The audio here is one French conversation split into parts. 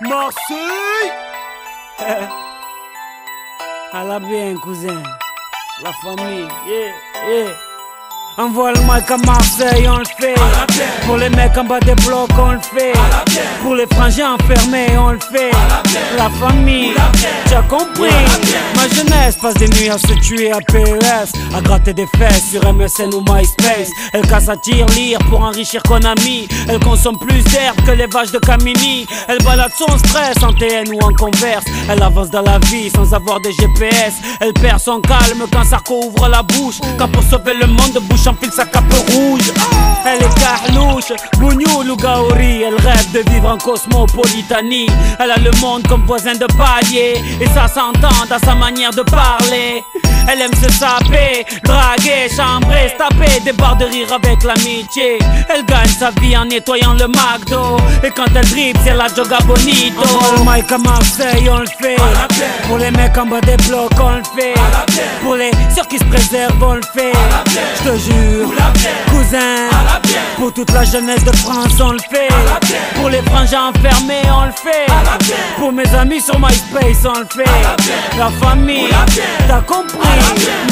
Marseille. À la bien, cousin. La famille, yeah. Envoie le mic à Marseille, on le fait. Pour les mecs en bas des blocs, on le fait. Pour les frangins enfermés, on le fait. La famille, tu as compris. Ma jeunesse passe des nuits à se tuer à PES, à gratter des fesses sur MSN ou MySpace. Elle casse à tir-lire pour enrichir Konami. Elle consomme plus d'herbe que les vaches de Camini. Elle balade son stress en TN ou en Converse. Elle avance dans la vie sans avoir de GPS. Elle perd son calme quand Sarko ouvre la bouche. Quand pour sauver le monde, bouche enfile sa cape rouge. Elle est carlouche, bougnoul ou gaori. Elle rêve de vivre en cosmopolitanie. Elle a le monde comme voisin de palier, et ça s'entend dans sa manière de parler. Elle aime se saper, draguer, chambrer, se taper des barres de rire avec l'amitié. Elle gagne sa vie en nettoyant le McDo, et quand elle dribble c'est la Joga Bonito. Envoie le mic à Marseille, on le fait. Pour les mecs en bas des blocs, on le fait. Pour les ceux qui se préservent, on le fait. Je te jure, cousin, pour toute la jeunesse de France, on le fait. Pour les frangins enfermés, on le fait. Pour mes amis sur MySpace, on le fait. La famille, t'as compris.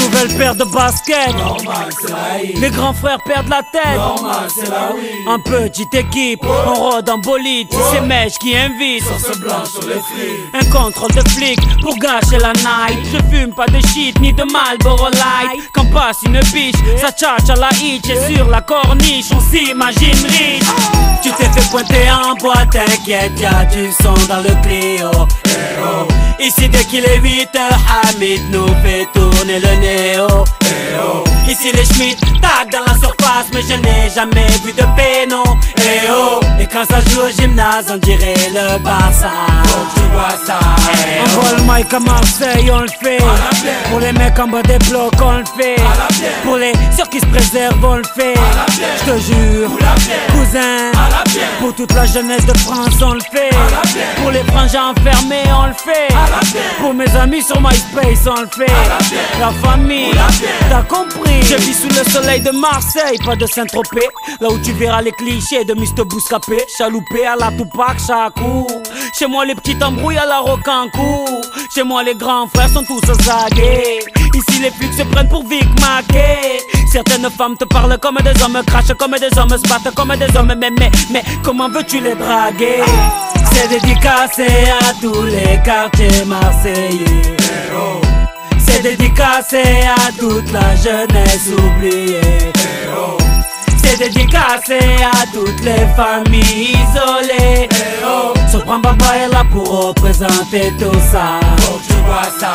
Nouvelle paire de baskets. Les grands frères perdent la tête. En petite équipe, on rôde en bolide. C'est Mèche qui invite. Un contrôle de flic pour gâcher la night. Je fume pas de shit ni de Marlboro Light. Quand passe une biche, ça tchatche à la hitch. Et sur la corniche, on s'imagine riche. Tu t'es fait pointer en boîte, t'inquiète, y'a du son dans le Clio. Ici dès qu'il est 8h, Hamid nous fait tourner le néo. Ici les Schmitt tag dans la surface, mais je n'ai jamais vu de péno. Et quand ça joue au gymnase, on dirait le Barça. Tu vois ça. Envoie le mic à Marseille, on le fait. Pour les mecs en bas des blocs, on le fait. Pour les ceux qui se préservent, on le fait. Je te jure, cousin, pour toute la jeunesse de France, on le fait. Pour les frangins enfermés, on le fait. Pour mes amis sur MySpace, on le fait. La famille, t'as compris. Je vis sous le soleil de Marseille, pas de Saint-Tropez. Là où tu verras les clichés de Mr. Bouscapé. Chaloupé à la Tupac, Chakou. Chez moi les petites embrouilles à la Rocancourt. Chez moi les grands frères sont tous zagués. Ici les flics se prennent pour Vic Mackey. Certaines femmes te parlent comme des hommes, crachent comme des hommes, se battent comme des hommes. Mais comment veux-tu les draguer? C'est dédicacé à tous les quartiers marseillais. C'est dédicacé à toute la jeunesse oubliée. C'est dédicacé à toutes les familles isolées. Sopran Baba est là pour représenter tout ça. Tu vois ça.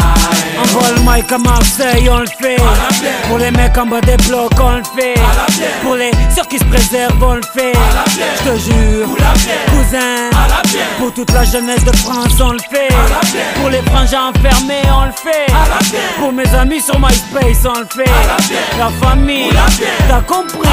Envoie le mic à Marseille, on le fait. Pour les mecs en bas des blocs, on le fait. Pour les ceux qui se préservent, on le fait. Je te jure, cousin, pour toute la jeunesse de France, on le fait. Pour les frangins enfermés, on le fait. Pour mes amis sur MySpace, on le fait. La famille, t'as compris.